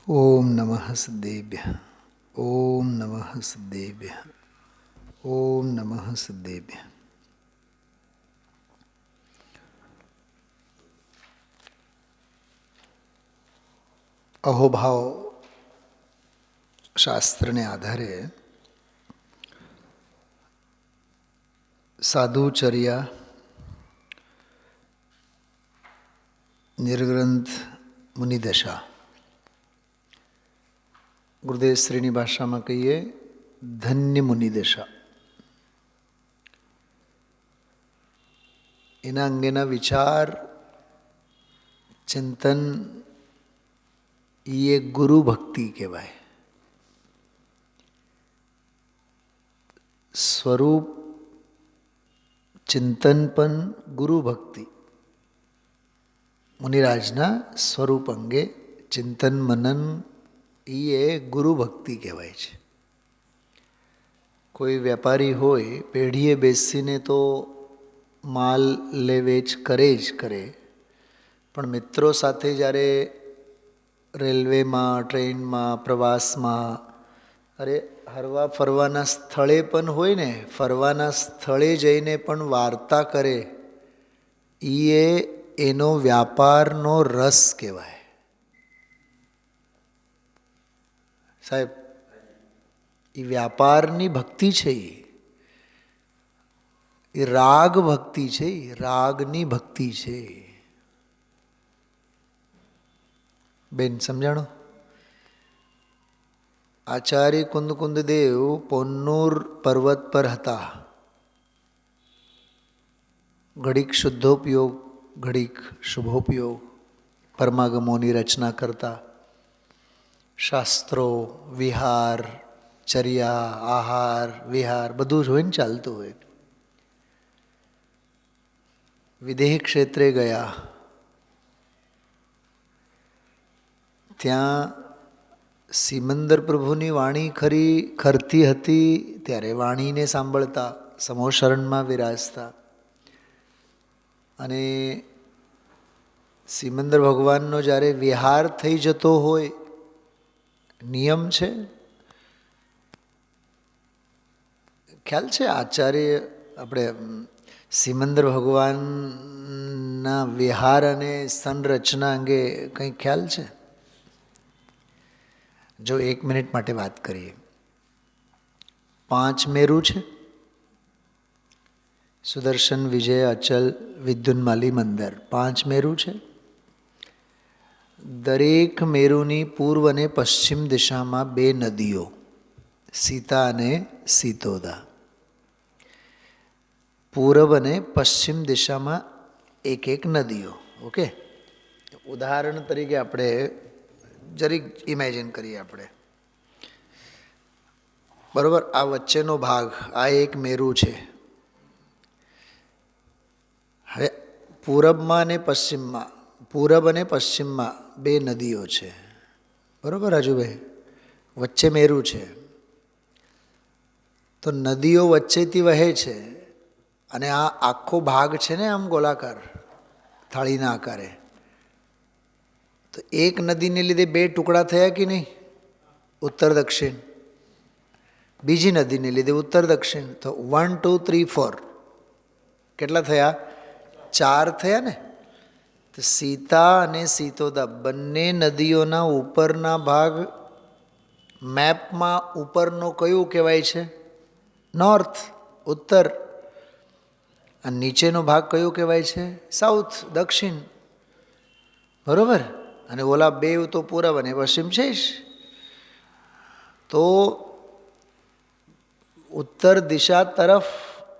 ओम नमः सिद्धेभ्यः। ओम नमः सिद्धेभ्यः। ओम नमः सिद्धेभ्यः। અહોભાવ શાસ્ત્રને આધારે સાધુચર્યા, નિર્ગ્રંથ મુનિદશા, ગુરુદેવ શ્રીની ભાષામાં કહીએ ધન્ય મુનિદશા, એના અંગેના વિચાર ચિંતન એ ગુરુ ભક્તિ કહેવાય. સ્વરૂપ ચિંતન પણ ગુરુ ભક્તિ. મુનિરાજના સ્વરૂપ અંગે ચિંતન મનન એ ગુરુ ભક્તિ કહેવાય છે. કોઈ વેપારી હોય, પેઢીએ બેસીને તો માલ લે વેચ કરે જ કરે, પણ મિત્રો સાથે જ્યારે રેલવેમાં, ટ્રેનમાં, પ્રવાસમાં, અરે હરવા ફરવાના સ્થળે પણ હોય ને, ફરવાના સ્થળે જઈને પણ વાર્તા કરે, એ એનો વ્યાપારનો રસ કહેવાય. સાહેબ, એ વ્યાપારની ભક્તિ છે. એ રાગ ભક્તિ છે, રાગની ભક્તિ છે. બેન સમજાણો? આચાર્ય કુંદકુંદદેવ પોન્નૂર પર્વત પર હતા. ઘડીક શુદ્ધોપયોગ, ઘડીક શુભોપયોગ, પરમાગમોની રચના કરતા. શાસ્ત્રો, વિહાર, ચર્યા, આહાર, વિહાર બધું જ હોય ને, ચાલતું હોય. વિદેહ ક્ષેત્રે ગયા. ત્યાં સિમંદર પ્રભુની વાણી ખરતી હતી, ત્યારે વાણીને સાંભળતા, સમોશરણમાં વિરાજતા. અને સિમંદર ભગવાનનો જ્યારે વિહાર થઈ જતો હોય, નિયમ છે, ખ્યાલ છે આચાર્ય આપણે સિમંદર ભગવાનના વિહાર અને સંરચના અંગે કંઈ ખ્યાલ છે? જો 1 મિનિટ માટે વાત કરીએ. 5 મેરુ છે: સુદર્શન, વિજય, અચલ, વિદ્યુન્માલી, મંદર. 5 મેરુ છે. દરેક મેરુની પૂર્વ અને પશ્ચિમ દિશામાં 2 નદીઓ, સીતા અને સીતોદા. પૂર્વ અને પશ્ચિમ દિશામાં 1 નદીઓ. ઓકે, ઉદાહરણ તરીકે આપણે જરીક ઇમેજિન કરીએ આપણે, બરાબર? આ વચ્ચેનો ભાગ, આ 1 મેરુ છે. હવે પૂરબમાં અને પશ્ચિમમાં, પૂરબ અને પશ્ચિમમાં 2 નદીઓ છે, બરાબર રાજુભાઈ? વચ્ચે મેરુ છે. તો નદીઓ વચ્ચેથી વહે છે, અને આ આખો ભાગ છે ને આમ ગોલાકાર થાળીના આકારે. તો 1 નદીને લીધે 2 ટુકડા થયા કે નહીં? ઉત્તર દક્ષિણ. બીજી નદીને લીધે ઉત્તર દક્ષિણ. તો 1 2 3 4 કેટલા થયા? 4 થયા ને. તો સીતા અને સીતોદા બંને નદીઓના ઉપરના ભાગ મેપમાં ઉપરનો કયું કહેવાય છે? નોર્થ, ઉત્તર. અને નીચેનો ભાગ કયો કહેવાય છે? સાઉથ, દક્ષિણ. બરાબર? અને ઓલા 2 તો પૂર્વ અને પશ્ચિમ છે જ. તો ઉત્તર દિશા તરફ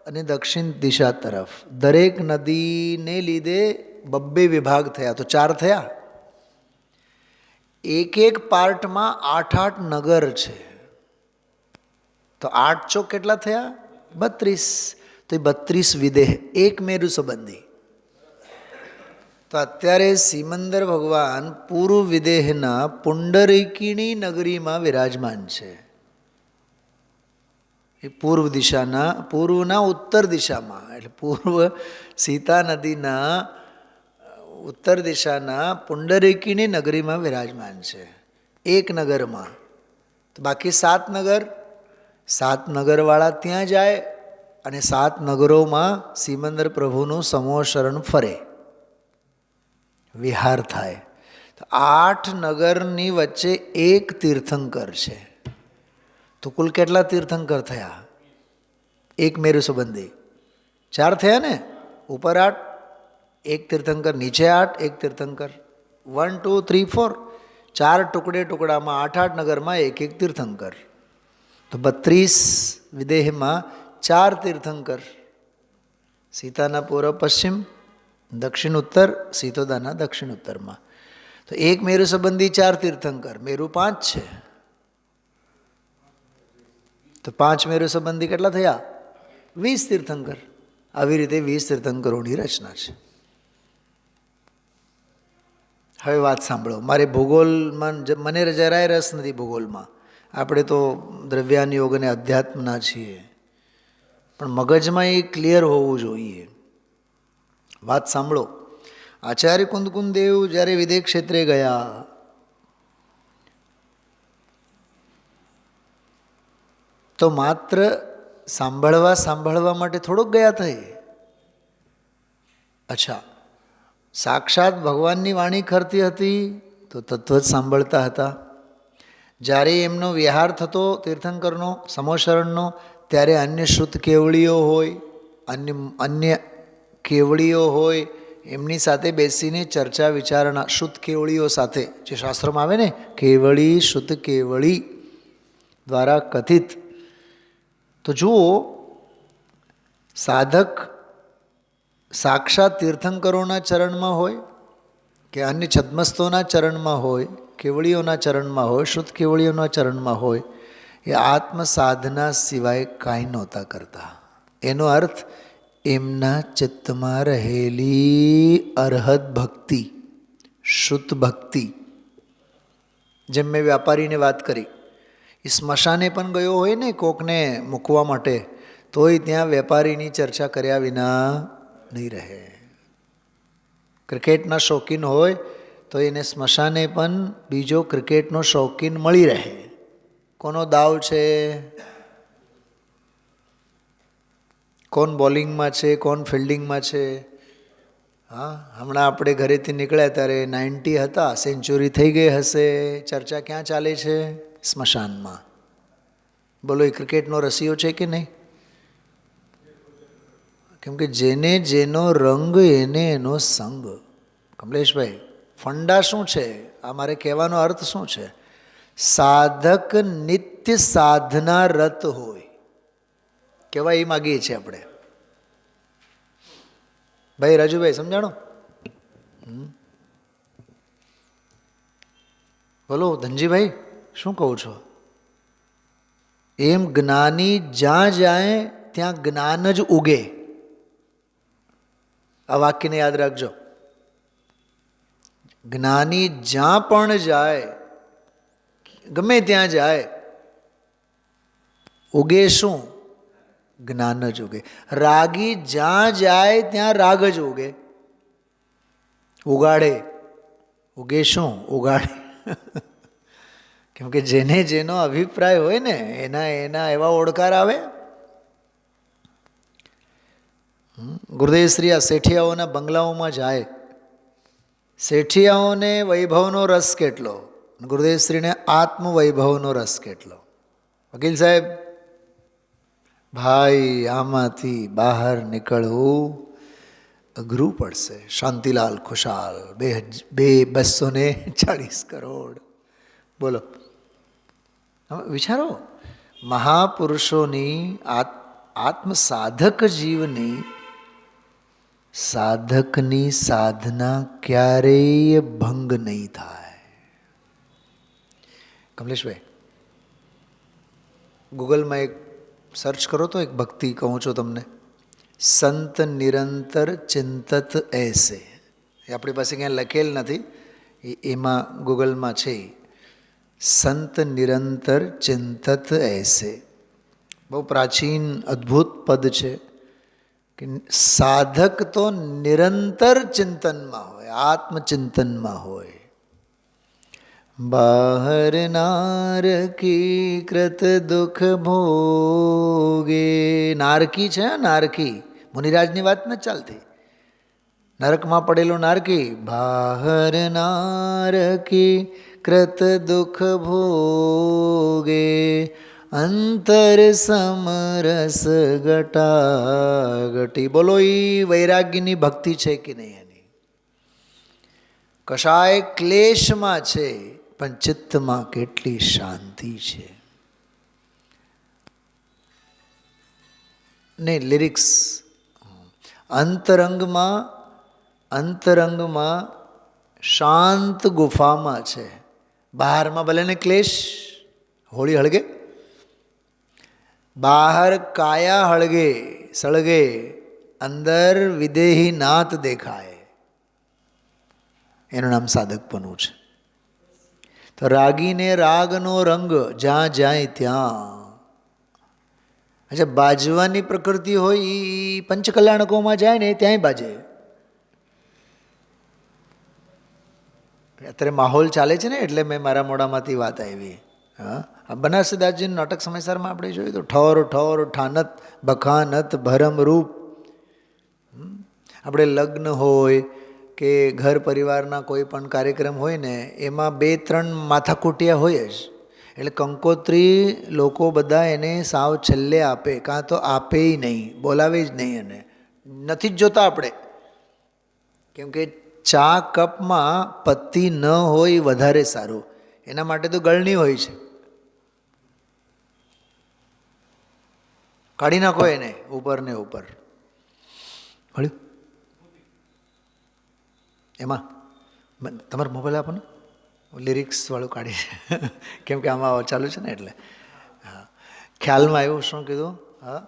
અને દક્ષિણ દિશા તરફ દરેક નદીને લીધે 2 વિભાગ થયા, તો 4 થયા. 1 પાર્ટમાં 8 નગર છે. તો 8 ચોક કેટલા થયા? 32. તો 32 વિદેહ, 1 મેરુ સંબંધી. તો અત્યારે સિમંદર ભગવાન પૂર્વ વિદેહના પુંડરીકિણી નગરીમાં વિરાજમાન છે. એ પૂર્વ દિશાના, પૂર્વના ઉત્તર દિશામાં, એટલે પૂર્વ સીતા નદીના ઉત્તર દિશાના પુંડરીકીની નગરીમાં વિરાજમાન છે. એક નગરમાં. તો બાકી 7 નગર, 7 નગરવાળા ત્યાં જાય અને 7 નગરોમાં સિમંદર પ્રભુનું સમૂહ શરણ ફરે, વિહાર થાય. તો 8 નગરની વચ્ચે એક તીર્થંકર છે. તો કુલ કેટલા તીર્થંકર થયા? એક મેરુ સંબંધી 4 થયા ને, ઉપર 8, એક તીર્થંકર, નીચે 8, એક તીર્થંકર. 1 2 3 4, 4 ટુકડામાં 8 નગરમાં એક એક તીર્થંકર. તો 32 વિદેહમાં 4 તીર્થંકર. સીતાના પૂર્વ પશ્ચિમ, દક્ષિણ ઉત્તર, સીતોદાના દક્ષિણ ઉત્તરમાં. તો એક મેરુ સંબંધી 4 તીર્થંકર, મેરુ 5 છે. તો 5 મેરુ સંબંધી કેટલા થયા? 20 તીર્થંકર. આવી રીતે 20 તીર્થંકરોની રચના છે. હવે વાત સાંભળો. મારે ભૂગોળમાં મને જરાય રસ નથી. ભૂગોળમાં આપણે તો દ્રવ્યાન યોગ અને અધ્યાત્મના છીએ, પણ મગજમાં એ ક્લિયર હોવું જોઈએ. વાત સાંભળો. આચાર્ય કુંદકુંદ દેવ જ્યારે વિદેહ ક્ષેત્રે ગયા, તો માત્ર સાંભળવા માટે થોડોક ગયા થઈ. અચ્છા, સાક્ષાત ભગવાનની વાણી ખરતી હતી તો તત્વ જ સાંભળતા હતા. જ્યારે એમનો વિહાર થતો તીર્થંકરનો, સમોશરણનો, ત્યારે અન્ય શુદ્ધ કેવળીઓ હોય, અન્ય કેવળીઓ હોય, એમની સાથે બેસીને ચર્ચા વિચારણા, શુદ્ધ કેવળીઓ સાથે, જે શાસ્ત્રોમાં આવે ને, કેવળી, શુદ્ધ કેવળી દ્વારા કથિત. તો જુઓ, સાધક સાક્ષાત તીર્થંકરોના ચરણમાં હોય કે અન્ય છદ્મસ્તોના ચરણમાં હોય, કેવળીઓના ચરણમાં હોય, શુદ્ધ કેવળીઓના ચરણમાં હોય, એ આત્મ સાધના સિવાય કાંઈ નહોતા કરતા. એનો અર્થ એમના ચિત્તમાં રહેલી અરહદ ભક્તિ, શુદ્ધ ભક્તિ. જેમ મેં વ્યાપારીને વાત કરી, એ સ્મશાને પણ ગયો હોય ને કોકને મૂકવા માટે, તોય ત્યાં વેપારીની ચર્ચા કર્યા વિના નહીં રહે. ક્રિકેટના શોખીન હોય તો એને સ્મશાને પણ બીજો ક્રિકેટનો શોખીન મળી રહે. કોનો દાવ છે, કોણ બોલિંગમાં છે, કોણ ફિલ્ડિંગમાં છે. હા, હમણાં આપણે ઘરેથી નીકળ્યા ત્યારે 90 હતા, સેન્ચુરી થઈ ગઈ હશે. ચર્ચા ક્યાં ચાલે છે? સ્મશાનમાં. બોલો, એ ક્રિકેટનો રસિયો છે કે નહીં? કેમ કે જેને જેનો રંગ એને એનો સંગ. કમલેશભાઈ, ફંડા શું છે? આ મારે કહેવાનો અર્થ શું છે? સાધક નિત્ય સાધના રત હોય, કહેવાય એ માગીએ છીએ આપણે. ભાઈ રાજુભાઈ, સમજાણો? બોલો ધનજીભાઈ, શું કહું છો? એમ જ્ઞાની જ્યાં જાય ત્યાં જ્ઞાન જ ઉગે. આ વાક્યને યાદ રાખજો. જ્ઞાની જ્યાં પણ જાય, ગમે ત્યાં જાય, ઉગે શું? જ્ઞાન જ ઉગે. રાગી જ્યાં જાય ત્યાં રાગ જ ઉગે. ઉગાડે, ઉગે શું? ઉગાડે. કેમ કે જેને જેનો અભિપ્રાય હોય ને એના એવા ઓળકાર આવે. ગુરુદેવશ્રી આ શેઠિયાઓના બંગલાઓમાં જાય. શેઠિયાઓને વૈભવનો રસ કેટલો, ગુરુદેવશ્રીને આત્મવૈભવનો રસ કેટલો. વકીલ સાહેબ, ભાઈ આમાંથી બહાર નીકળવું અઘરું પડશે. શાંતિલાલ ખુશાલ, 240 કરોડ. બોલો, વિચારો, મહાપુરુષોની આત્મસાધક જીવની સાધકની સાધના ક્યારેય ભંગ નહીં થાય. કમલેશભાઈ, ગૂગલમાં એક સર્ચ કરો તો એક ભક્તિ કહું છું તમને, સંત નિરંતર ચિંતત એસે. એ આપણી પાસે ક્યાંય લખેલ નથી, એમાં ગૂગલમાં છે. સંત નિરંતર ચિંતત એસે. બહુ પ્રાચીન અદ્ભુત પદ છે કે સાધક તો નિરંતર ચિંતનમાં હોય, આત્મચિંતનમાં હોય. बाहर नारकी कृत दुख भोगे. નારકી છે, નારકી મુનિરાજની વાત નથી ચાલતી. નરકમાં પડેલો નારકી. બાહર નારકી કૃત દુઃખ ભોગે અંતર સમરસ ગટાગટી. બોલો એ વૈરાગ્યની ભક્તિ છે કે નહીં? એની કશાય ક્લેશમાં છે પણ ચિત્તમાં કેટલી શાંતિ છે. ને લિરિક્સ અંતરંગમાં શાંત ગુફામાં છે. બહારમાં ભલે ને ક્લેશ, હોળી હળગે, બહાર કાયા હળગે સળગે, અંદર વિદેહી નાત દેખાય. એનું નામ સાધકપણું છે. તો રાગીને રાગનો રંગ જ્યાં જાય ત્યાં. અચ્છા, બાજવાની પ્રકૃતિ હોય એ પંચકલ્યાણકોમાં જાય ને ત્યાંય બાજે. અત્યારે માહોલ ચાલે છે ને એટલે મેં મારા મોઢામાંથી વાત આવી. હા, બનારસદાસજીનું નાટક સમયસારમાં આપણે જોયું તો ઠોર ઠોર ઠાનત બખાનત ભરમ રૂપ. આપણે લગ્ન હોય કે ઘર પરિવારના કોઈ પણ કાર્યક્રમ હોય ને એમાં 2-3 માથાકૂટિયા હોય જ. એટલે કંકોત્રી લોકો બધા એને સાવ છેલ્લે આપે, કાં તો આપે નહીં, બોલાવે જ નહીં. અને નથી જ જોતા આપણે, કેમ કે ચા કપમાં પત્તી ન હોય વધારે સારું. એના માટે તો ગળણી હોય છે. કાઢી નાખો એને ઉપર ને ઉપર. મળ્યું એમાં તમારો મોબાઈલ આપો ને, લિરિક્સવાળું કાઢી, કેમ કે આમાં ચાલુ છે ને એટલે. હા, ખ્યાલમાં આવ્યું. શું કીધું? હા,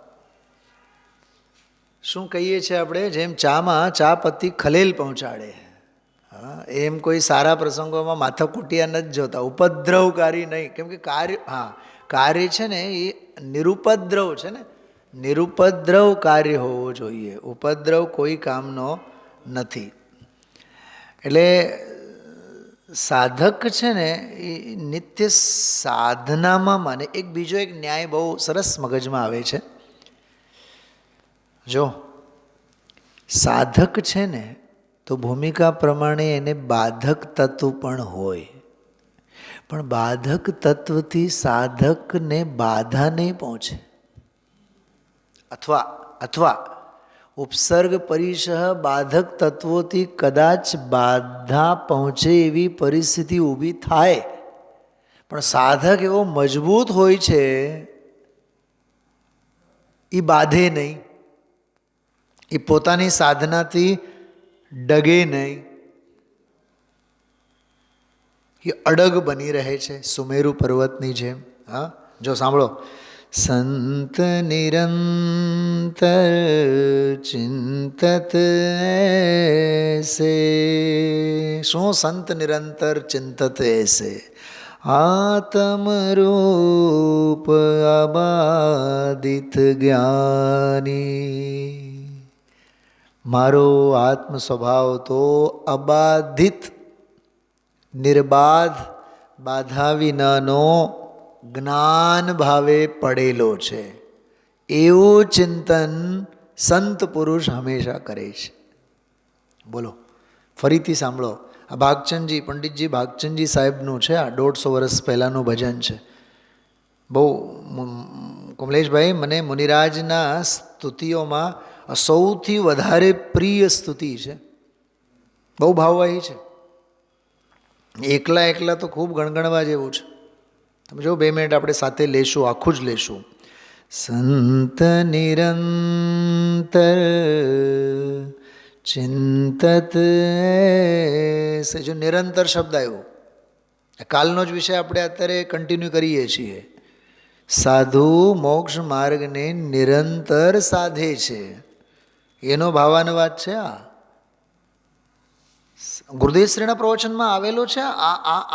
શું કહીએ છીએ આપણે? જેમ ચામાં ચા પત્તી ખલેલ પહોંચાડે. હા, એમ કોઈ સારા પ્રસંગોમાં માથાકૂટિયા નથી જોતા, ઉપદ્રવકારી નહીં. કેમ કે કાર્ય, હા, કાર્ય છે ને એ નિરુપદ્રવ છે ને, નિરુપદ્રવ કાર્ય હોવો જોઈએ. ઉપદ્રવ કોઈ કામનો નથી. એટલે સાધક છે ને એ નિત્ય સાધનામાં માને. એક બીજો એક ન્યાય બહુ સરસ મગજમાં આવે છે. જો સાધક છે ને તો ભૂમિકા પ્રમાણે એને બાધક તત્વ પણ હોય, પણ બાધક તત્વથી સાધકને બાધા નહીં પહોંચે. અથવા ઉપસર્ગ પરિશઃ બાધક તત્વોથી કદાચ બાધા પહોંચે એવી પરિસ્થિતિ ઊભી થાય, પણ સાધક એવો મજબૂત હોય છે એ બાધે નહીં, એ પોતાની સાધનાથી ડગે નહીં, એ અડગ બની રહે છે સુમેરુ પર્વતની જેમ. હા, જો સાંભળો. સંત નિરંતર ચિંતત એસે. શું સંત નિરંતર ચિંતત એસે? આત્મરૂપ અબાધિત જ્ઞાની. મારો આત્મ સ્વભાવ તો અબાધિત, નિર્બાધ, બાધા વિનાનો જ્ઞાન ભાવે પડેલો છે. એવું ચિંતન સંત પુરુષ હંમેશા કરે છે. બોલો, ફરીથી સાંભળો. આ ભાગચંદજી, પંડિતજી ભાગચંદજી સાહેબનું છે. આ 150 વર્ષ પહેલાંનું ભજન છે. બહુ કમલેશભાઈ, મને મુનિરાજના સ્તુતિઓમાં સૌથી વધારે પ્રિય સ્તુતિ છે. બહુ ભાવવાહી છે. એકલા તો ખૂબ ગણગણવા જેવું છે. તમે જો 2 મિનિટ આપણે સાથે લેશું, આખું જ લેશું. સંત નિરંતર ચિંતત એસે. જો નિરંતર શબ્દ આવ્યો, કાલનો જ વિષય આપણે અત્યારે કન્ટિન્યુ કરીએ છીએ. સાધુ મોક્ષ માર્ગને નિરંતર સાધે છે, એનો ભાવાનુવાદ છે. આ ગુરુદેવશ્રીના પ્રવચનમાં આવેલો છે.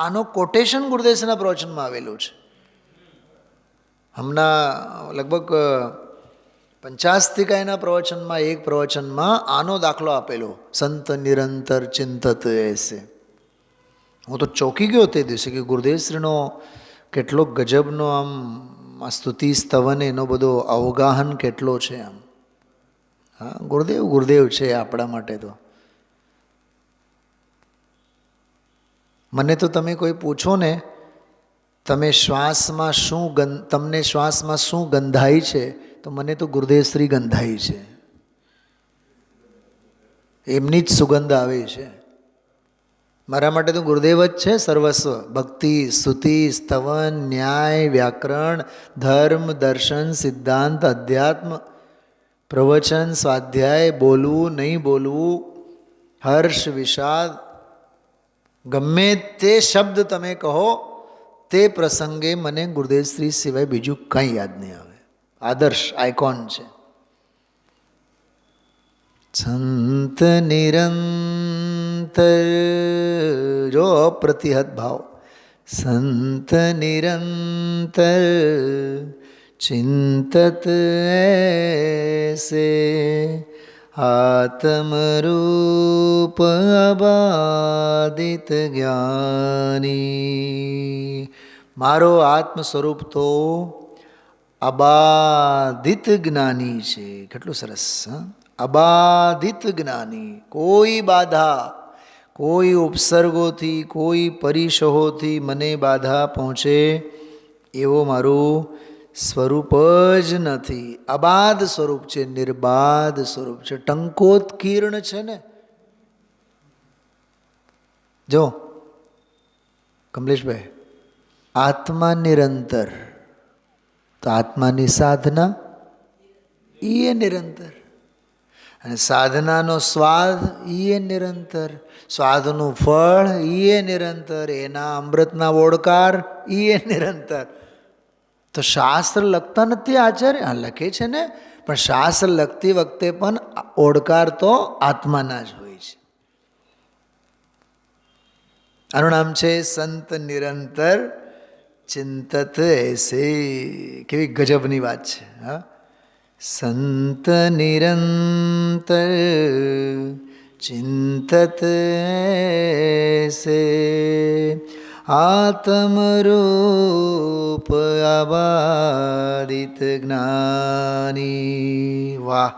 આનો કોટેશન ગુરુદેવશ્રીના પ્રવચનમાં આવેલું છે. હમણાં લગભગ 50 પ્રવચનમાં એક પ્રવચનમાં આનો દાખલો આપેલો, સંત નિરંતર ચિંતત એસે. હું તો ચોંકી ગયો તે દિવસે કે ગુરુદેવશ્રીનો કેટલો ગજબનો આમ સ્તુતિ સ્તવન એનો બધો અવગાહન કેટલો છે આમ. હા, ગુરુદેવ ગુરુદેવ છે આપણા માટે તો. મને તો તમે કોઈ પૂછો ને, તમે શ્વાસમાં શું તમને શ્વાસમાં શું ગંધાય છે, તો મને તો ગુરુદેવશ્રી ગંધાય છે. એમની જ સુગંધ આવે છે. મારા માટે તો ગુરુદેવ જ છે સર્વસ્વ. ભક્તિ, સ્તુતિ, સ્તવન, ન્યાય, વ્યાકરણ, ધર્મ, દર્શન, સિદ્ધાંત, અધ્યાત્મ, પ્રવચન, સ્વાધ્યાય, બોલવું નહીં બોલવું, હર્ષ, વિષાદ, ગમે તે શબ્દ તમે કહો તે પ્રસંગે મને ગુરુદેવશ્રી સિવાય બીજું કંઈ યાદ નહીં આવે. આદર્શ આઇકોન છે. સંત નિરંતર, જો અપ્રતિહત ભાવ, સંત નિરંતર ચિંતત એસે આત્મરૂપ અબાદિત જ્ઞાની. મારો આત્મ સ્વરૂપ તો અબાધિત જ્ઞાની છે. કેટલું સરસ! અબાધિત જ્ઞાની. કોઈ બાધા, કોઈ ઉપસર્ગોથી, કોઈ પરિશહોથી મને બાધા પહોંચે એવો મારું સ્વરૂપ જ નથી. અબાધ સ્વરૂપ છે, નિર્બાધ સ્વરૂપ છે, ટંકોત્કીર્ણ છે ને. જો કમલેશભાઈ, આત્મા નિરંતર, તો આત્માની સાધના એ નિરંતર, અને સાધનાનો સ્વાદ એ નિરંતર, સ્વાદનું ફળ એ નિરંતર, એના અમૃતના ઓડકાર એ નિરંતર. તો શાસ્ત્ર લખતા નથી આચાર્ય, લખે છે ને, પણ શાસ્ત્ર લખતી વખતે પણ ઓડકાર તો આત્માના જ હોય છે. આનું નામ છે સંત નિરંતર ચિંતત એસે. કેવી ગજબની વાત છે. હા, સંત નિરંતર ચિંતત એસે આત્મરૂપ આબાદિત જ્ઞાની. વાહ,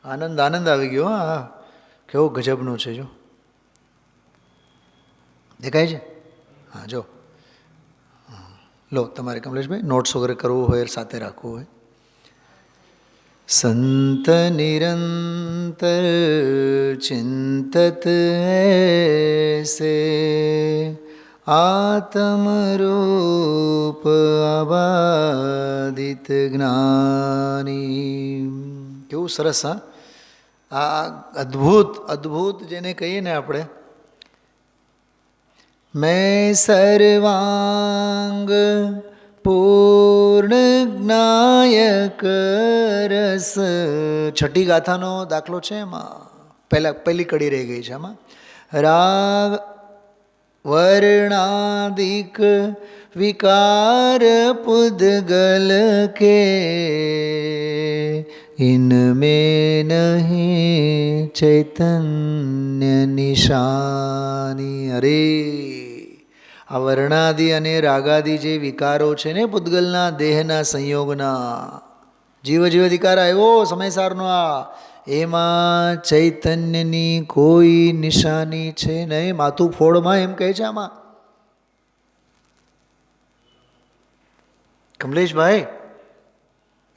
આનંદ આનંદ આવી ગયો. હા, કેવો ગજબનું છે. જો દેખાય છે? હા, જો લો, તમારે કમલેશભાઈ નોટ્સ વગેરે કરવું હોય, સાથે રાખવું હોય. સંત નિરંતર ચિંતત એસે આત્મરૂપ આબાદિત જ્ઞાની. કેવું સરસ! હા, આ અદ્ભુત અદ્ભુત જેને કહીએ ને આપણે. મેં સર્વાંગ પૂર્ણ જ્ઞાયક રસ. છઠ્ઠી ગાથાનો દાખલો છે એમાં. પહેલી કડી રહી ગઈ છે આમાં. રાગ વર્ણાદિક વિકાર પુદ્ગલ કે ઇનમેં નહીં ચૈતન્ય નિશાની. અરે, આ વર્ણાદિ અને રાગાદિ જે વિકારો છે ને પૂતગલના, દેહના સંયોગના, જીવ અધિકાર આવ્યો સમયસારનો, આ એમાં ચૈતન્યની કોઈ નિશાની છે નહીં. માથું ફોડમાં એમ કહે છે આમાં. કમલેશભાઈ,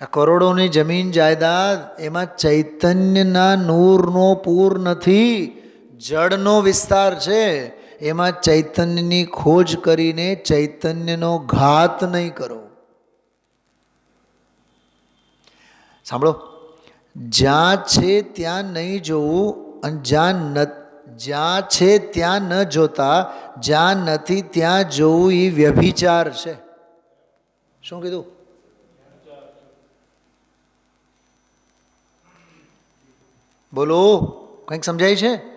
આ કરોડોની જમીન જાયદાદ, એમાં ચૈતન્યના નૂરનો પૂર નથી, જળનો વિસ્તાર છે. એમાં ચૈતન્યની ખોજ કરીને ચૈતન્યનો ઘાત નહીં કરો. સાંભળો, જ્યાં છે ત્યાં નહીં જોવું, અને જ્યાં છે ત્યાં ન જોતા, જ્યાં નથી ત્યાં જોવું, એ વ્યભિચાર છે. શું કીધું? બોલો, કંઈક સમજાય છે?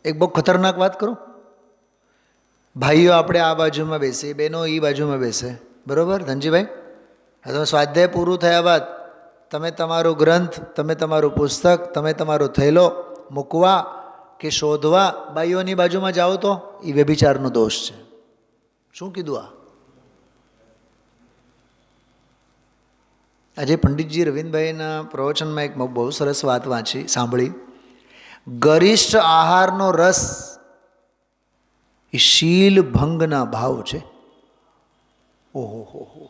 એક બહુ ખતરનાક વાત કરું. ભાઈઓ આપણે આ બાજુમાં બેસીએ, બહેનો એ બાજુમાં બેસે, બરાબર ધનજીભાઈ? તમે સ્વાધ્યાય પૂરું થયા બાદ તમે તમારો ગ્રંથ, તમે તમારું પુસ્તક, તમે તમારો થેલો મૂકવા કે શોધવા બાઈઓની બાજુમાં જાઓ તો એ વ્યભિચારનો દોષ છે. શું કીધું આ? આજે પંડિતજી રવિન્દ્રભાઈના પ્રવચનમાં એક બહુ સરસ વાત સાંભળી. ગરિષ્ઠ આહારનો રસ એ શીલ ભંગના ભાવ છે. ઓહો હો હો.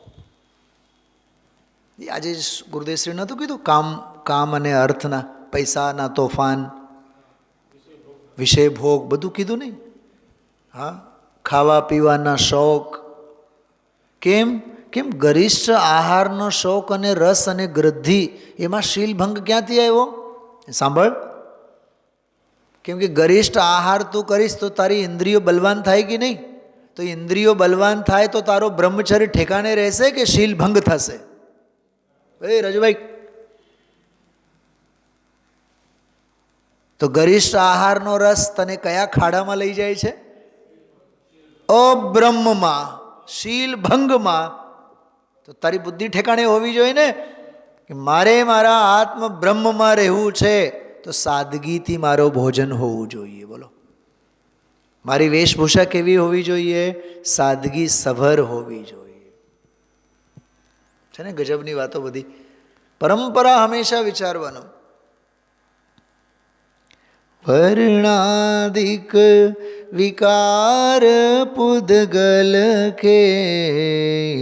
આજે ગુરુદેવશ્રી નહોતું કીધું કામ અને અર્થના, પૈસાના તોફાન, વિષય ભોગ, બધું કીધું નહીં? હા, ખાવા પીવાના શોખ. કેમ ગરિષ્ઠ આહારનો શોખ અને રસ અને ગ્રદ્ધિ, એમાં શીલભંગ ક્યાંથી આવ્યો? સાંભળ. કેમ કે ગરિષ્ઠ આહાર તું કરીશ તો તારી ઇન્દ્રિયો બલવાન થાય કે નહીં? તો ઇન્દ્રિયો બલવાન થાય તો તારો બ્રહ્મચર્ય ઠેકાણે રહેશે કે શીલભંગ થશે? એ રજુભાઈ, તો ગરિષ્ઠ આહારનો રસ તને કયા ખાડામાં લઈ જાય છે? અબ્રહ્મમાં, શીલભંગમાં. તો તારી બુદ્ધિ ઠેકાણે હોવી જોઈએ ને કે મારે મારા આત્મ બ્રહ્મમાં રહેવું છે, તો સાદગીથી મારો ભોજન હોવું જોઈએ. બોલો, મારી વેશભૂષા કેવી હોવી જોઈએ? સાદગી સભર હોવી જોઈએ. છે ને ગજબની વાતો બધી. પરંપરા હંમેશા વિચારવાનું. વર્ણાદિક વિકાર પુદગલ કે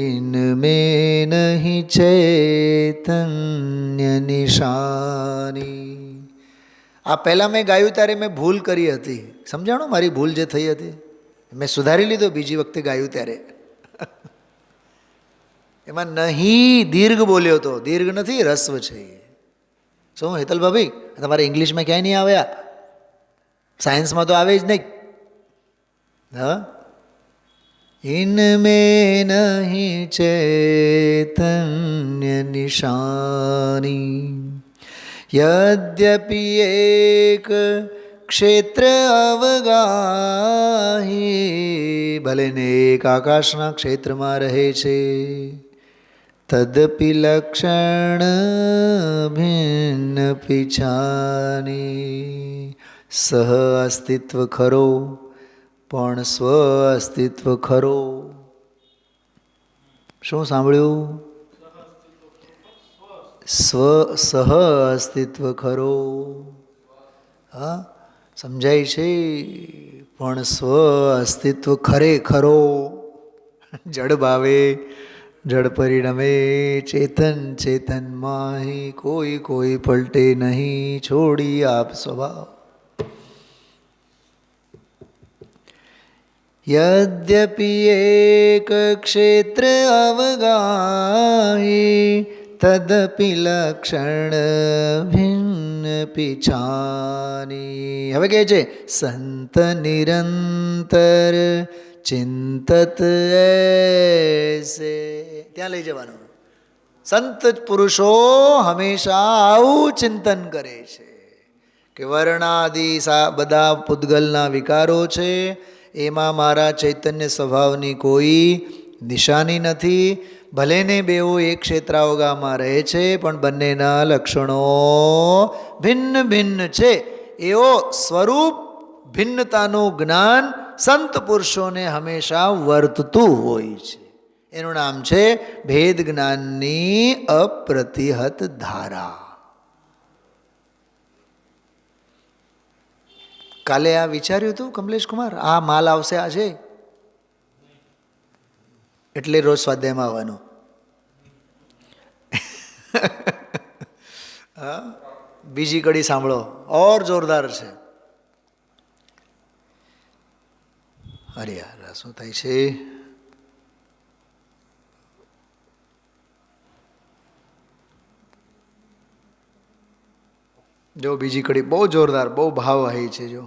ઇનમેં નહીં ચૈતન્ય નિશાની. આ પહેલાં મેં ગાયું ત્યારે મેં ભૂલ કરી હતી. સમજાણું મારી ભૂલ જે થઈ હતી? મેં સુધારી લીધો બીજી વખતે ગાયું ત્યારે. એમાં નહીં દીર્ઘ બોલ્યો હતો. દીર્ઘ નથી, રસ્વ છે. શું હેતલ ભાભી, તમારે ઇંગ્લિશમાં ક્યાંય નહીં આવ્યા? સાયન્સમાં તો આવે જ નહીં. હા, ઇનમેં નહીં ચૈતન્ય નિશાની. યદ્યપિ એક ક્ષેત્ર અવગાહી, ભલે ને એક આકાશના ક્ષેત્રમાં રહે છે. તદપિ લક્ષણ ભિન્ન પીછાની. સહ અસ્તિત્વ ખરો પણ સ્વ અસ્તિત્વ ખરો. શું સાંભળ્યું? સહ અસ્તિત્વ ખરો. હા, સમજાય છે? પણ સ્વ અસ્તિત્વ ખરેખરો. જડ ભાવે જડ પરિણમે, ચેતન ચેતનમાં કોઈ પલટે નહીં, છોડી આપ સ્વભાવ. યદ્યપિ એક ક્ષેત્ર અવગાહી, તદપિ લક્ષણ ભિન્ન પીછાની. હવે કહે છે સંત નિરંતર ચિંતત એસે. ત્યાં લઈ જવાનું. સંત પુરુષો હંમેશા આવું ચિંતન કરે છે કે વર્ણાદિ બધા પૂતગલના વિકારો છે, એમાં મારા ચૈતન્ય સ્વભાવની કોઈ નિશાની નથી. ભલે ને બેઓ એક ક્ષેત્રાવગામાં રહે છે, પણ બંનેના લક્ષણો ભિન્ન ભિન્ન છે. એવો સ્વરૂપ ભિન્નતાનું જ્ઞાન સંત પુરુષોને હંમેશા વર્તતું હોય છે. એનું નામ છે ભેદ જ્ઞાનની અપ્રતિહત ધારા. કાલે આ વિચાર્યું હતું કમલેશ કુમાર, આ માલ આવશે આજે એટલે રોજ સ્વાધ્યાયમાં આવવાનું. હા, બીજી કડી સાંભળો, ઓર જોરદાર છે. અરે યાર, શું થાય છે? જો બીજી કડી બહુ જોરદાર, બહુ ભાવવાહી છે. જો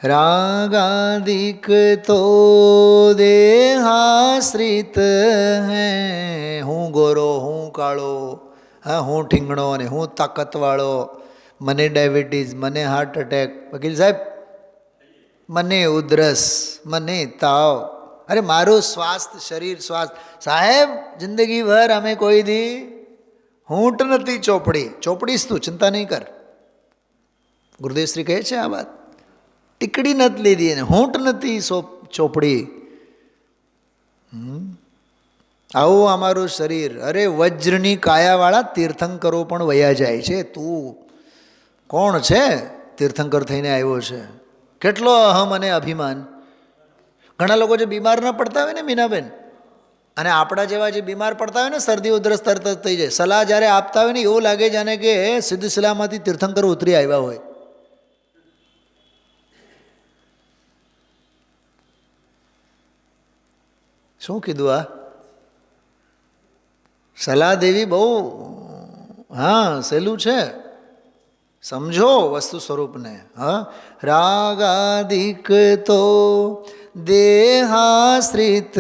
રાગાદિક તો દેહાશ્રિત હૈ. હું ગોરો, હું કાળો, હા, હું ઠીંગણો અને હું તાકાતવાળો, મને ડાયાબિટીસ, મને હાર્ટ એટેક, વકીલ સાહેબ મને ઉધરસ, મને તાવ. અરે મારું સ્વાસ્થ્ય, શરીર સ્વાસ્થ્ય. સાહેબ જિંદગીભર અમે કોઈ દી હૂંટ નથી ચોપડી. ચોપડીશ તું, ચિંતા નહીં કર. ગુરુદેવશ્રી કહે છે આ વાત. ટીકડી નથી લીધી એને, હોંટ નથી ચોપડી. આવું અમારું શરીર. અરે વજ્રની કાયાવાળા તીર્થંકરો પણ વયા જાય છે. તું કોણ છે? તીર્થંકર થઈને આવ્યો છે. કેટલો અહમ અને અભિમાન. ઘણા લોકો જે બીમાર ન પડતા હોય ને મીનાબેન, અને આપણા જેવા જે બીમાર પડતા હોય ને, શરદી ઉધરસ તરત જ થઈ જાય, સલાહ જ્યારે આપતા હોય ને એવું લાગે જાણે કે સિદ્ધશિલામાંથી તીર્થંકરો ઉતરી આવ્યા હોય. શું કીધું આ? સલાહ દેવી બહુ સહેલું છે. સમજો વસ્તુ સ્વરૂપને. રાગાદિક તો દેહાશ્રિત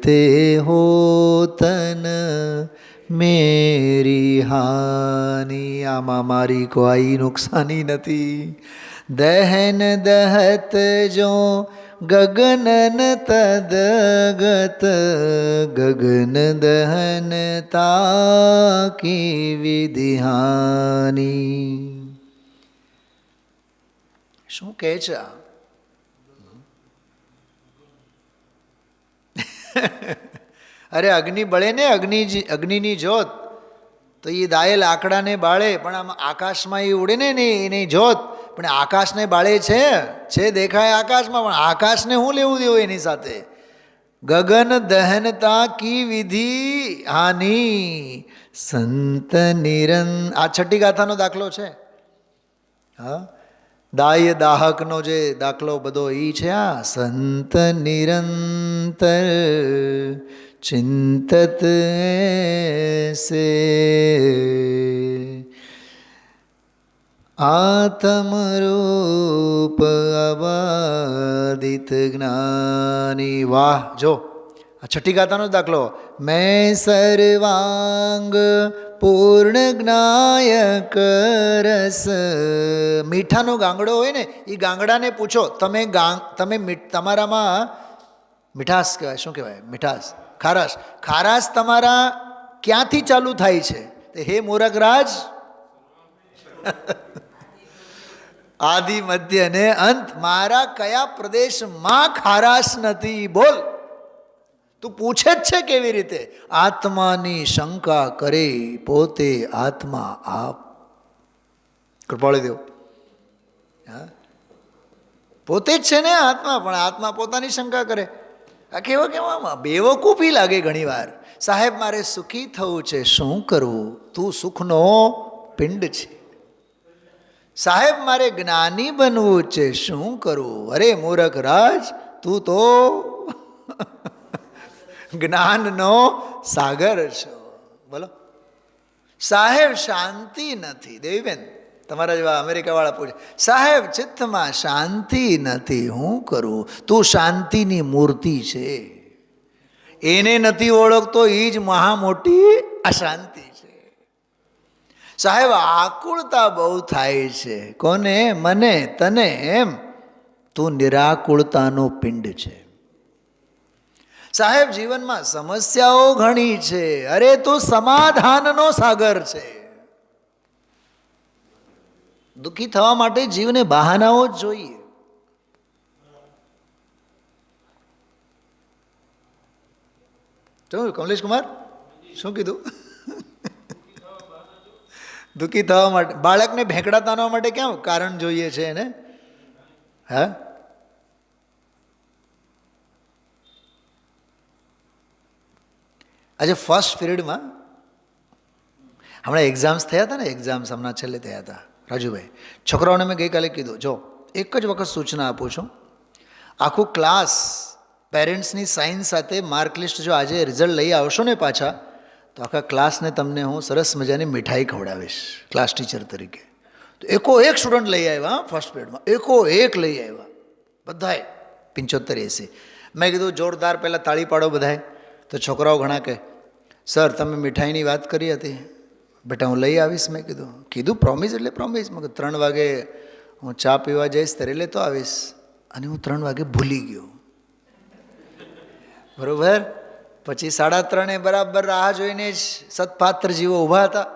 તે હો તન મેરી હાની. આમાં મારી કોઈ નુકસાની નથી. દહન દહત જો ગગનન તદગત ગગન દહન તાકી વિધિહાની. શું કહે છે? અરે અગ્નિ બળે ને, અગ્નિની જ્યોત તો એ દાય લાકડાને બાળે, પણ આમ આકાશમાં એ ઉડે ને એની જ્યોત પણ આકાશને બાળે છે દેખાય આકાશમાં, પણ આકાશને શું લેવું દેવું એની સાથે? ગગન દહનતા કી વિધિ હાની સંત આ છઠ્ઠી ગાથાનો દાખલો છે. દાય દાહકનો જે દાખલો બધો એ છે. આ સંત નિરંતર ચિંતત સે આત્મરૂપ અબાધિત જ્ઞાની. વાહ! જો આ છઠ્ઠી ગાથાનો દાખલો. મેં સર્વાંગ પૂર્ણ જ્ઞાયક રસ. મીઠાનો ગાંગડો હોય ને, એ ગાંગડાને પૂછો તમે તમારામાં મીઠાશ કહેવાય, શું કહેવાય? મીઠાશ, ખારાશ. ખારાશ તમારા ક્યાંથી ચાલુ થાય છે? હે મૂરખરાજ, આદિ મધ્ય ને અંત. મારા કયા પ્રદેશમાં ખારાશ નથી? બોલ. તું પૂછે જ છે કેવી રીતે? આત્માની શંકા કરે પોતે આત્મા આપ. કૃપાળી દેવ પોતે જ છે ને આત્મા, પણ આત્મા પોતાની શંકા કરે. આ કેવામાં બેવકૂફી લાગે ઘણી વાર. સાહેબ મારે સુખી થવું છે, શું કરવું? તું સુખનો પિંડ છે. સાહેબ મારે જ્ઞાની બનવું છે, શું કરવું? અરે મૂરખ રાજ, તું તો જ્ઞાનનો સાગર છો. બોલો. સાહેબ શાંતિ નથી. દેવીબેન તમારા જેવા અમેરિકાવાળા પૂછે, સાહેબ ચિત્તમાં શાંતિ નથી, હું કરું? તું શાંતિની મૂર્તિ છે. એને નથી ઓળખતો એ જ મહા મોટી અશાંતિ છે. સાહેબ આકુળતા બહુ થાય છે. કોને? મને, તને. એમ તું નિરાકુળતાનો પિંડ છે. સાહેબ જીવનમાં સમસ્યાઓ ઘણી છે. અરે તું સમાધાનનો સાગર છે. દુઃખી થવા માટે જીવને બહાનાઓ જ જોઈએ. કમલેશ કુમાર શું કીધું? દુઃખી થવા માટે બાળકને ભેંકડા તાનવા માટે ક્યાં કારણ જોઈએ છે એને? હા, આજે ફર્સ્ટ પીરિયડમાં હમણાં એક્ઝામ્સ થયા હતા ને, એક્ઝામ્સ હમણાં છેલ્લે થયા હતા. રાજુભાઈ, છોકરાઓને મેં ગઈકાલે કીધું, જો એક જ વખત સૂચના આપું છું, આખું ક્લાસ પેરેન્ટ્સની સાઇન સાથે માર્ક લિસ્ટ જો આજે રિઝલ્ટ લઈ આવશો ને પાછા, તો આખા ક્લાસને તમને હું સરસ મજાની મીઠાઈ ખવડાવીશ ક્લાસ ટીચર તરીકે. તો એક સ્ટુડન્ટ લઈ આવ્યા ફર્સ્ટ પીરિયડમાં, એક લઈ આવ્યા બધાએ 75-80. મેં કીધું જોરદાર પહેલાં તાળી પાડો બધાએ. તો છોકરાઓ ઘણા કહે, સર તમે મીઠાઈની વાત કરી હતી, બેટા હું લઈ આવીશ. મેં કીધું પ્રોમિસ એટલે પ્રોમિસ. મેં કીધું 3 વાગે હું ચા પીવા જઈશ ત્યારે લેતો આવીશ. અને હું 3 વાગે ભૂલી ગયો. બરાબર. પછી 3:30 બરાબર રાહ જોઈને જ સત્પાત્ર જીવો ઊભા હતા.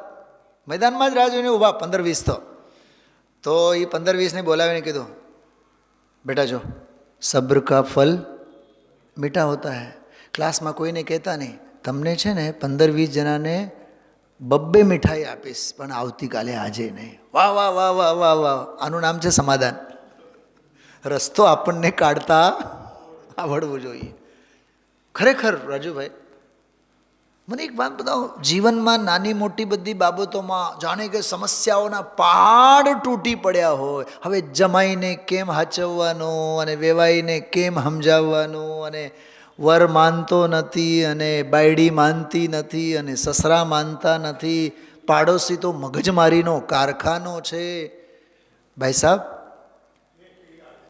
મેદાનમાં જ રાહ જોઈને ઊભા 15-20 તો એ 15-20ને બોલાવીને કીધું, બેટા જો સબ્ર કા ફલ મીઠા હોતા હૈ. ક્લાસમાં કોઈને કહેતા નહીં, તમને છે ને 15-20 જણાને 2 મીઠાઈ આપીશ, પણ આવતીકાલે આજે નહીં. વાહ વાહ વાહ વાહ વાહ વાહ. આનું નામ છે સમાધાન. રસ્તો આપણને કાઢતા આવડવું જોઈએ. ખરેખર રાજુભાઈ, મને એક વાત બતાવો, જીવનમાં નાની મોટી બધી બાબતોમાં જાણે કે સમસ્યાઓના પહાડ તૂટી પડ્યા હોય. હવે જમાઈને કેમ હાચવવાનું અને વેવાઈને કેમ સમજાવવાનું, અને વર માનતો નથી અને બાયડી માનતી નથી અને સસરા માનતા નથી, પાડોશી તો મગજમારીનો કારખાનો છે. ભાઈ સાહેબ,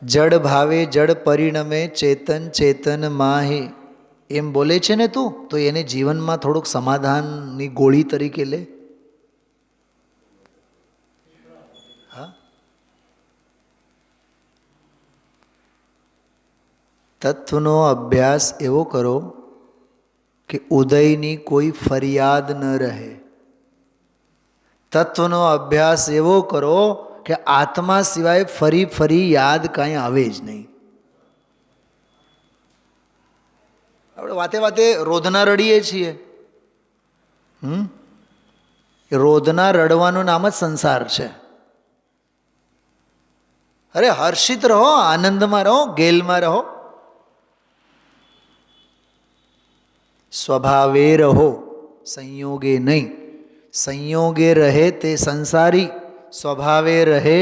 જડ ભાવે જડ પરિણમે ચેતન ચેતન માહી એમ બોલે છે ને તું, તો એને જીવનમાં થોડુંક સમાધાનની ગોળી તરીકે લે. હા, તત્વનો અભ્યાસ એવો કરો કે ઉદયની કોઈ ફરિયાદ ન રહે. તત્વનો અભ્યાસ એવો કરો કે આત્મા સિવાય ફરી ફરી યાદ કાંઈ આવે જ નહીં. આપણે વાતે વાતે રોધના રડીએ છીએ. રોધના રડવાનું નામ જ સંસાર છે. અરે હર્ષિત રહો, આનંદમાં રહો, ગેલમાં રહો, સ્વભાવે રહો, સંયોગે નહીં. સંયોગે રહે તે સંસારી, સ્વભાવે રહે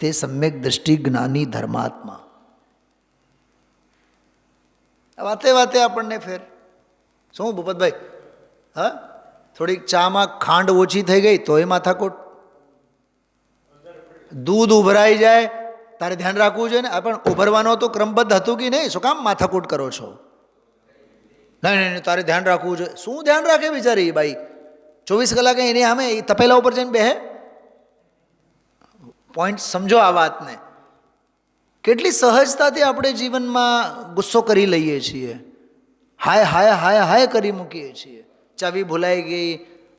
તે સમ્યક દ્રષ્ટિ જ્ઞાની ધર્માત્મા. વાતે વાતે આપણને ફેર શું ભૂપતભાઈ, હા થોડીક ચામાં ખાંડ ઓછી થઈ ગઈ તોય માથાકૂટ, દૂધ ઉભરાઈ જાય તારે ધ્યાન રાખવું જોઈએ ને. પણ ઉભરવાનો તો ક્રમબદ્ધ હતું કે નહીં, શું કામ માથાકૂટ કરો છો? નહીં નહીં તારે ધ્યાન રાખવું જોઈએ. શું ધ્યાન રાખે બિચારી બાઈ? 24 કલાકે એની સામે તપેલા ઉપર જઈને બેહે. પોઈન્ટ સમજો આ વાતને. કેટલી સહજતાથી આપણે જીવનમાં ગુસ્સો કરી લઈએ છીએ, હાય હાય હાય હાય કરી મૂકીએ છીએ. ચાવી ભૂલાઈ ગઈ,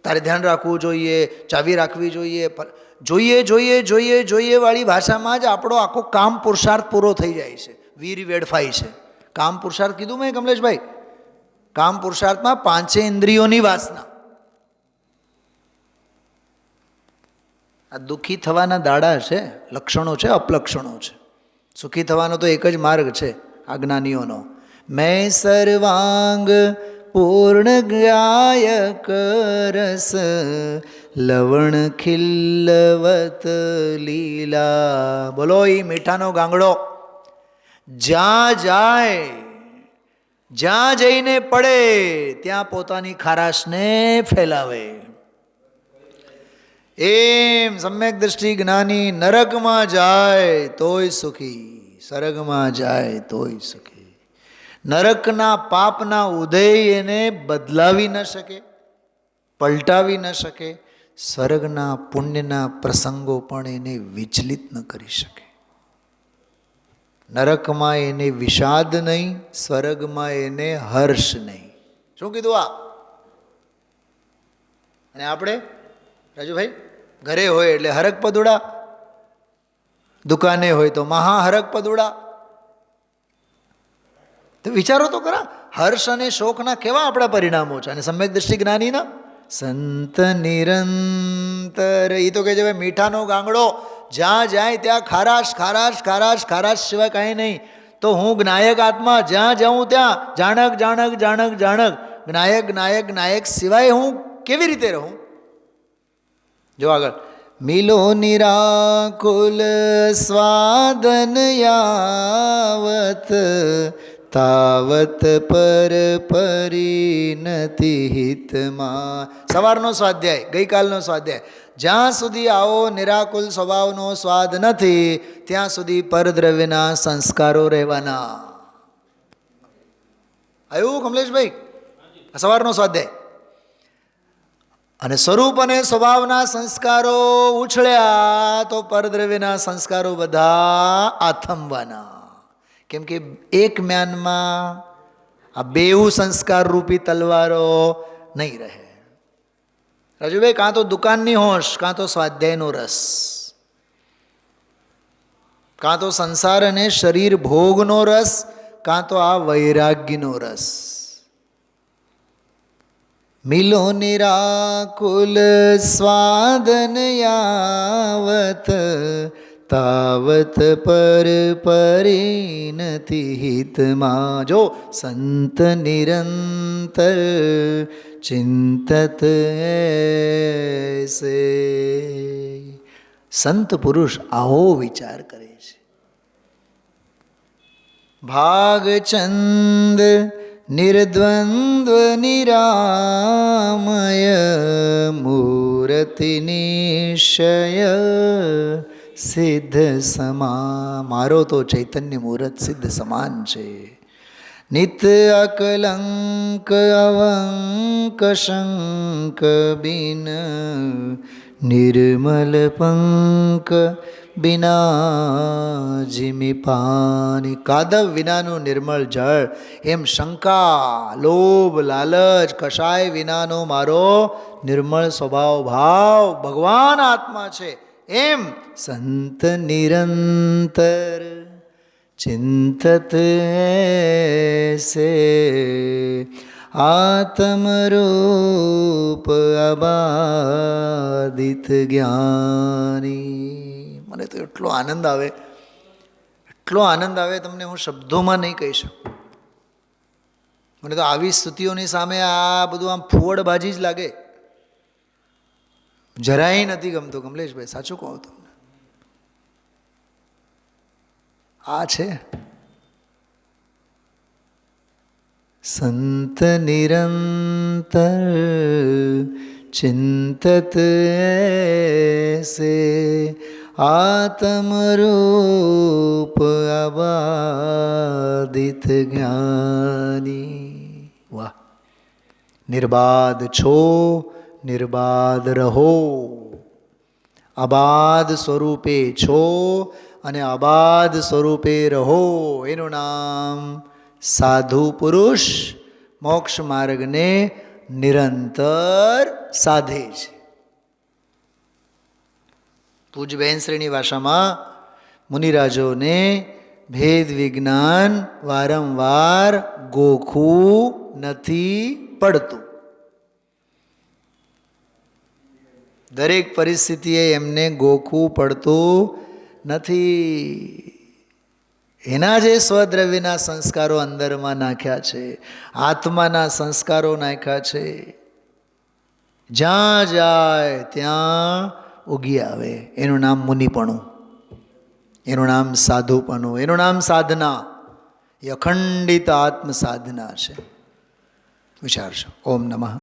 તારે ધ્યાન રાખવું જોઈએ, ચાવી રાખવી જોઈએ, જોઈએ જોઈએ જોઈએ જોઈએ વાળી ભાષામાં જ આપણો આખો કામ પુરુષાર્થ પૂરો થઈ જાય છે, વીર વેડફાય છે. કામ પુરુષાર્થ કીધું મેં કમલેશભાઈ, કામ પુરુષાર્થમાં 5 ઇન્દ્રિયોની વાસના. આ દુઃખી થવાના દાડા છે, લક્ષણો છે, અપલક્ષણો છે. સુખી થવાનો તો એક જ માર્ગ છે આ જ્ઞાનીઓનો. મેં સર્વાંગ પૂર્ણ ગાયક રસ લવણ ખિલ્લવત લીલા. બોલો એ મીઠાનો ગાંગડો જ્યાં જાય, જ્યાં જઈને પડે ત્યાં પોતાની ખારાશને ફેલાવે. એમ સમ્યક દ્રષ્ટિ જ્ઞાની નરકમાં જાય તોય સુખી, સ્વર્ગમાં જાય તોય સુખી. નરકના પાપના ઉદય એને બદલાવી ન શકે, પલટાવી ન શકે. સ્વર્ગના પુણ્યના પ્રસંગો પણ એને વિચલિત ન કરી શકે. નરકમાં એને વિષાદ નહીં, સ્વર્ગમાં એને હર્ષ નહીં. શું કીધું આ? અને આપણે રાજુભાઈ ઘરે હોય એટલે હરક પદુડા, દુકાને હોય તો મહા હરક પદુડા. તો વિચારો તો ખરા, હર્ષ અને શોકના કેવા આપણા પરિણામો છે. અને સમ્યક દ્રષ્ટિ જ્ઞાનીના સંત નિરંતર, એ તો કહે છે ભાઈ મીઠાનો ગાંગડો જ્યાં જાય ત્યાં ખારાશ ખારાશ ખારાશ ખારાશ સિવાય કાંઈ નહીં. તો હું જ્ઞાયક આત્મા જ્યાં જાઉં ત્યાં જાણક જાણક જાણક જાણક, જ્ઞાયક જ્ઞાયક જ્ઞાયક સિવાય હું કેવી રીતે રહું? જો આગળ, મિલો નિરાકુલ સ્વાદન યાવત તાવત પર પરિણતિ હિતમાં. સવારનો સ્વાધ્યાય, ગઈકાલનો સ્વાધ્યાય. જ્યાં સુધી આવો નિરાકુલ સ્વભાવનો સ્વાદ નથી ત્યાં સુધી પરદ્રવ્યના સંસ્કારો રહેવાના. આવ્યું કમલેશભાઈ? સવારનો સ્વાધ્યાય. અને સ્વરૂપ અને સ્વભાવના સંસ્કારો ઉછળ્યા તો પરદ્રવ્યના સંસ્કારો બધા આથમવાના. કેમ કે એક મ્યાનમાં આ બેઉ સંસ્કાર રૂપી તલવારો નહીં રહે. રાજુભાઈ, કાં તો દુકાનની હોશ, કાં તો સ્વાધ્યાયનો રસ, કાં તો સંસાર અને શરીર ભોગનો રસ, કાં તો આ વૈરાગ્યનો રસ. મિલો નિરાકુલ સ્વાદન યાવત તાવત પર પરિણતિ હિતમાં. જો સંત નિરંતર ચિંતત એસે. સંત પુરુષ આવો વિચાર કરે છે. ભાગચંદ નિર્દ્વંદ્વ નિરામય મૂર્તિ નિશ્ચય સિદ્ધ સમા. મારો તો ચૈતન્ય મુહૂર્ત સિદ્ધ સમાન છે. નિત્ય અકલંક અવંક શંક બિન નિર્મલ પંક બિના જીમી પાની. કાદવ વિનાનું નિર્મળ જળ, એમ શંકા લોભ લાલચ કશાય વિનાનો મારો નિર્મળ સ્વભાવ ભાવ ભગવાન આત્મા છે. એમ સંત નિરંતર ચિંતત એસે આત્મરૂપ અબાધિત જ્ઞાની. મને તો એટલો આનંદ આવે, એટલો આનંદ આવે, તમને હું શબ્દોમાં નહીં કહી શકું. મને તો આવી સ્તુતિઓની સામે આ બધું આમ ફુવડબાજી જ લાગે. જરાય નથી ગમતું કમલેશભાઈ, સાચું કહું તમને. આ છે સંત નિરંતર ચિંતત એસે આત્મરૂપ અબાધિત જ્ઞાની. વાહ! નિર્બાધ છો, નિર્બાધ રહો. અબાધ સ્વરૂપે છો અને અબાધ સ્વરૂપે રહો. એનું નામ સાધુ પુરુષ મોક્ષ માર્ગને નિરંતર સાધે છે. પૂજ બહેન શ્રેણી ભાષામાં મુનિરાજોને ભેદ વિજ્ઞાન વારંવાર ગોખવું નથી પડતું. દરેક પરિસ્થિતિએ એમને ગોખવું પડતું નથી. એના જે સ્વદ્રવ્યના સંસ્કારો અંદરમાં નાખ્યા છે, આત્માના સંસ્કારો નાખ્યા છે, જ્યાં જાય ત્યાં ઉગી આવે. એનું નામ મુનિપણું, એનું નામ સાધુપણું, એનું નામ સાધના. એ અખંડિત આત્મ સાધના છે. વિચારશો. ઓમ નમઃ